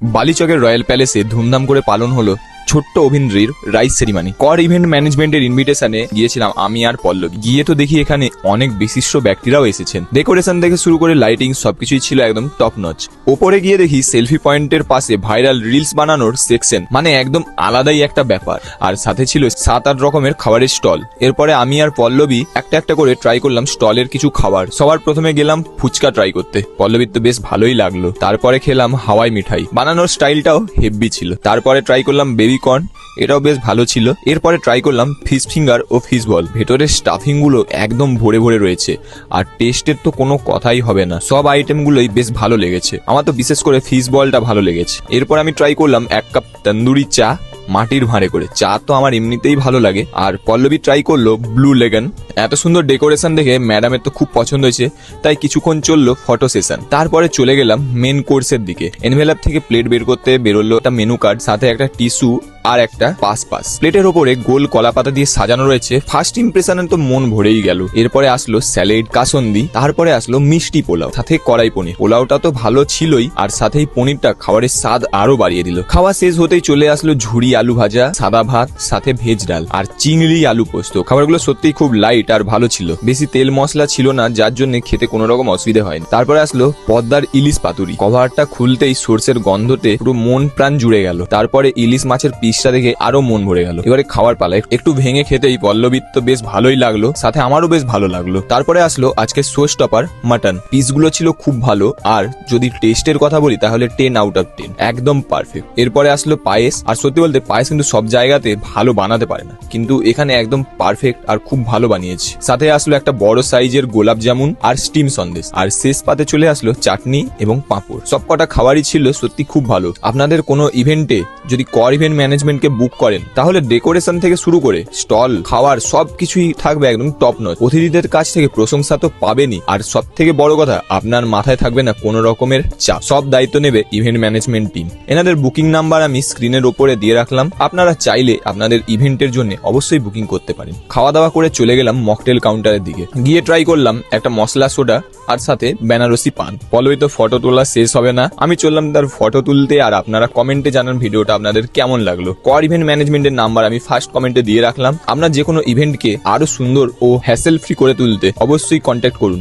বালিচকের royal প্যালেসে ধুমধাম করে পালন হলো ছোট্ট অভিন্দ্রির রাইস সেরিমানি। কর ইভেন্ট ম্যানেজমেন্টের ইনভিটেশনে গিয়েছিলাম আমি আর পল্লবী। গিয়ে তো দেখি এখানে অনেক বিশিষ্ট ব্যক্তিরাও এসেছেন। ডেকোরেশন থেকে শুরু করে লাইটিং সবকিছুই ছিল একদম টপ নচ। ওপরে গিয়ে দেখি সেলফি পয়েন্টের পাশে ভাইরাল রিলস বানানোর সেকশন, মানে একদম আলাদাই একটা ব্যাপার। আর সাথে ছিল 7-8 রকমের খাবারের স্টল। এরপরে আমি আর পল্লবী একটা একটা করে ট্রাই করলাম স্টলের কিছু খাবার। সবার প্রথমে গেলাম ফুচকা ট্রাই করতে, পল্লবীর তো বেশ ভালোই লাগলো। তারপরে খেলাম হাওয়াই মিঠাই, বানানোর স্টাইলটাও হেভি ছিল। তারপরে ট্রাই করলাম বেবি কর্ন, এটাও বেশ ভালো ছিল। এরপরে ট্রাই করলাম ফিশ ফিঙ্গার ও ফিশ বল। ভেতরের স্টাফিং গুলো একদম ভরে ভরে রয়েছে, আর টেস্টের তো কোনো কথাই হবে না। সব আইটেম গুলোই বেশ ভালো লেগেছে। আমার তো বিশেষ করে ফিশ বলটা ভালো লেগেছে। এরপর আমি ট্রাই করলাম 1 কাপ তন্দুরি চা, মাটির ভাঁড়ে করে। চা তো আমার এমনিতেই ভালো লাগে। আর পল্লবী ট্রাই করলো ব্লু লেগন। এত সুন্দর ডেকোরেশন দেখে ম্যাডামের তো খুব পছন্দ হয়েছে, তাই কিছুক্ষণ চললো ফটো সেশন। তারপরে চলে গেলাম মেন কোর্সের দিকে। এনভেলাপ থেকে প্লেট বের করতে বেরোলো একটা মেনু কার্ড, সাথে একটা টিস্যু আর একটা পাস। প্লেটের ওপরে গোল কলা পাতা দিয়ে সাজানো রয়েছে। ফার্স্ট ইমপ্রেশনে তো মন ভরেই গেল। এরপরে আসলো স্যালাড, কাসন্দি, তারপরে আসলো মিষ্টি পোলাও, সাথে কড়াই পনির। পোলাওটা তো ভালো ছিলই, আর সাথেই পনিরটা খাবারের স্বাদ আরো বাড়িয়ে দিল। খাওয়া শেষ হতেই চলে আসলো ঝুড়ি আলু ভাজা, সাদা ভাত, সাথে ভেজ ডাল আর চিংড়ি আলু পোস্ত। খাবারগুলো সত্যিই খুব লাইট আর ভালো ছিল। বেশি তেল মশলা ছিল না, যার জন্য খেতে কোনো রকম অসুবিধা হয়নি। তারপরে আসলো পদ্মার ইলিশ পাতুরি। কভারটা খুলতেই সর্ষের গন্ধতে পুরো মন প্রাণ জুড়ে গেল। তারপরে ইলিশ মাছের পিসটা দেখে আরো মন ভরে গেল। এবারে খাওয়ার পালা। একটু ভেঙে খেতেই পল্লবীর তো বেশ ভালোই লাগলো, সাথে আমারও বেশ ভালো লাগলো। তারপরে আসলো আজকে শো স্টপার মাটন। পিসগুলো ছিল খুব ভালো, আর যদি টেস্টের কথা বলি তাহলে 10 আউট অফ 10, একদম পারফেক্ট। এরপরে আসলো পায়েস। আর সত্যি বলতে পায়েস কিন্তু সব জায়গাতে ভালো বানাতে পারে না, কিন্তু এখানে একদম পারফেক্ট আর খুব ভালো বানিয়েছে। সাথে আসলো একটা বড় সাইজের গোলাপ জামুন আর স্টিম সন্দেশ। আর শেষ পাতে চলে আসলো চাটনি এবং পাঁপড়। সবকটা খাবারই ছিল সত্যি খুব ভালো। আপনাদের কোনো ইভেন্টে যদি কর ইভেন্ট ম্যানেজমেন্টকে বুক করেন, তাহলে ডেকোরেশন থেকে শুরু করে স্টল, খাওয়ার সবকিছুই থাকবে একদম টপ নচ। অতিথিদের কাছ থেকে প্রশংসা তো পাবেনই, আর সব থেকে বড় কথা আপনার মাথায় থাকবে না কোনো রকমের চাপ। সব দায়িত্ব নেবে ইভেন্ট ম্যানেজমেন্ট টিম। এনাদের বুকিং নাম্বার আমি স্ক্রিনের ওপরে দিয়ে রাখলাম, আপনারা চাইলে আপনাদের ইভেন্টের জন্য অবশ্যই বুকিং করতে পারেন। খাওয়া দাওয়া করে চলে গেলাম মকটেল কাউন্টারের দিকে। গিয়ে ট্রাই করলাম একটা মশলা সোডা আর সাথে বেনারসি পান। পল্লবী তো ফটো তোলা শেষ হবে না, আমি চললাম তার ফটো তুলতে। আর আপনারা কমেন্টে জানান ভিডিওটা আপনাদের কেমন লাগলো। কর ইভেন্ট ম্যানেজমেন্টের নাম্বার আমি ফার্স্ট কমেন্টে দিয়ে রাখলাম। আপনার যে কোনো ইভেন্টকে আরো সুন্দর ও হ্যাসেল ফ্রি করে তুলতে অবশ্যই কন্ট্যাক্ট করুন।